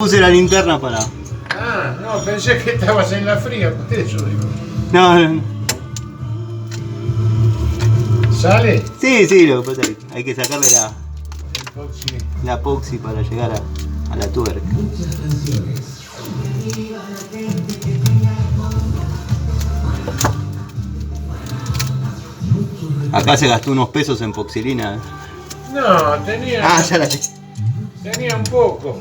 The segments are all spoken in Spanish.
Puse la linterna para... Ah, no, pensé que estabas en la fría, por eso digo. No, no, no. ¿Sale? Sí, lo que pasa es que hay que sacarle Epoxi. la epoxi para llegar a la tuerca. Acá se gastó unos pesos en poxilina. No, tenía. Ah, ya la Tenía un poco.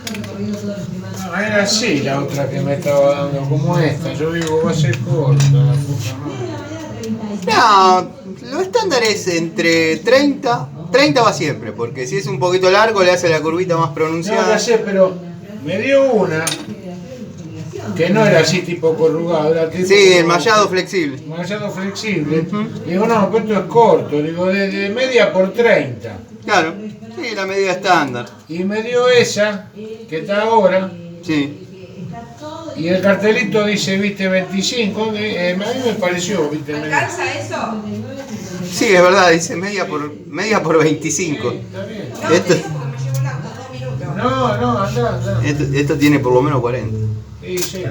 No, era así la otra que me estaba dando, como esta. Yo digo, va a ser corta, la puta madre. No, lo estándar es entre 30. 30 va siempre, porque si es un poquito largo le hace la curvita más No, pronunciada. ya sé, pero me dio una que no era así tipo corrugado, era tipo. Sí, el mallado flexible. Mallado flexible. Digo, no, pero esto es corto, digo, de media por 30. Claro, sí, la medida estándar. Y me dio esa, que está ahora, Sí. y el cartelito dice, viste, 25, a mí me pareció, viste, ¿Alcanza eso? Sí, es verdad, dice media por 25. está bien. No, Esto- te digo porque me llevó el auto 2 minutos. No, anda. Esto tiene por lo menos 40. Sí, sí.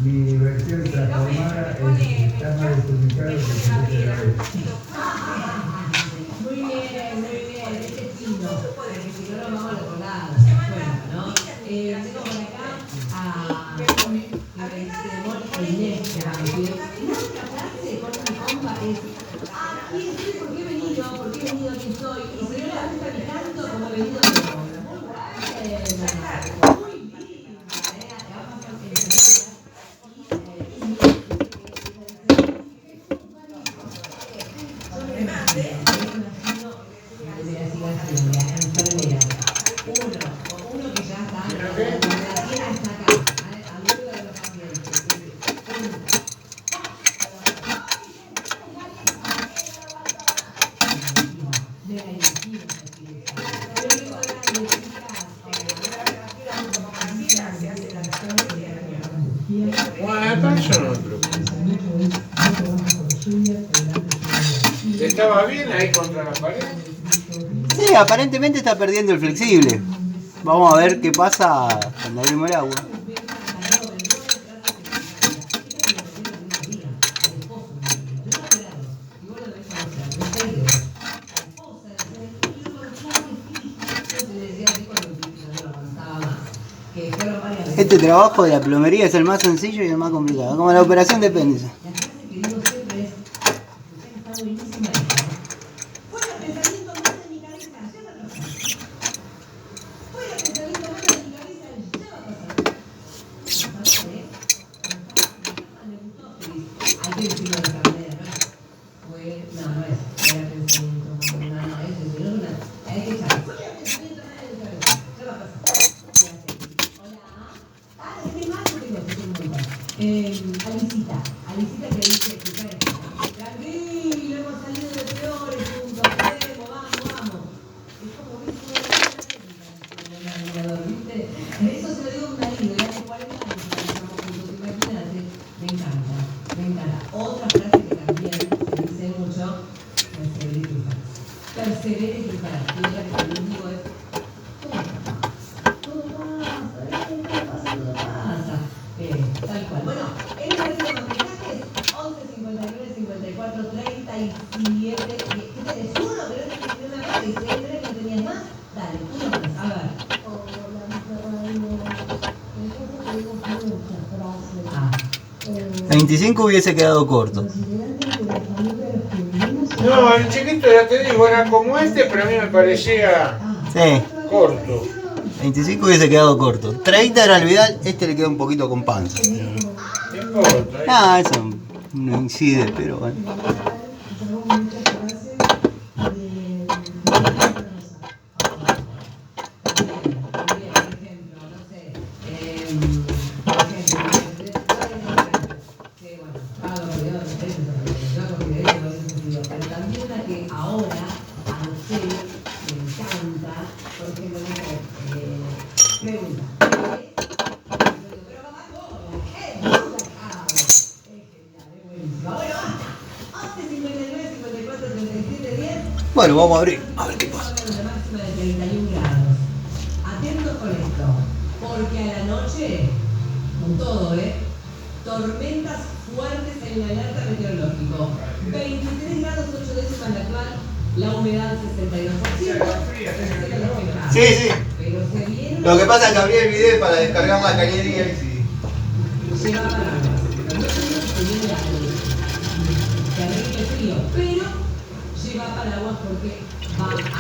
Mi versión transformada está más desubicada que el sitio de la vez. Muy bien, este chino. Si no lo vamos al otro lado, bueno, ¿no? Tengo por acá a Inés, que va a decir, la única frase con mi compa es, aquí estoy, ¿por qué he venido? ¿Por qué he venido? Aquí estoy. Y si no le gusta mi canto, como he venido de nuevo. Muy buena. Muy linda, ¿eh? Te va a pasar que uno que ya está, la tiene hasta acá, al lado de los pacientes. De la energía, Bueno, para eso no me preocupo. ¿Estaba bien ahí contra la pared? Sí, aparentemente está perdiendo el flexible. Vamos a ver qué pasa cuando abrimos el agua. Este trabajo de la plomería es el más sencillo y el más complicado, como la operación de péndice. Alicita que dice, tranquilo, hemos salido de peores juntos, vamos. Es como ¿viste? Eso se lo digo a un marido, y hace 40 años que estamos juntos, imagínate, me encanta. Otra frase que también se dice mucho, persevere y triunfarás. Y otra que también digo es, todo pasa. Tal cual. Bueno, en el resto de los mensajes, 11 59 54 37. ¿Qué tenés? Uno, pero no te escribió una cosa y si hay tres que tenías más, dale, uno más, a ver. Ah. 25 hubiese quedado corto. No, el chiquito ya te digo, era como este, pero a mí me parecía Sí, corto. 25 hubiese quedado corto. 30 era el Vidal, este le queda un poquito con panza. No importa. Ah, eso no incide, pero bueno. Bueno, vamos a abrir, a ver qué pasa. Una máxima de 31 grados. Atentos con esto, porque a la noche, con todo, tormentas fuertes en el alerta meteorológico. 23 grados 8 décimas la actual, la humedad 62%. Sí, sí. Pero se viene. Lo que pasa es que abrí el video para descargar la cañería y sí. Lleva paraguas. No tenemos que viene la luz. Terrible frío, pero lleva paraguas porque va a cortar.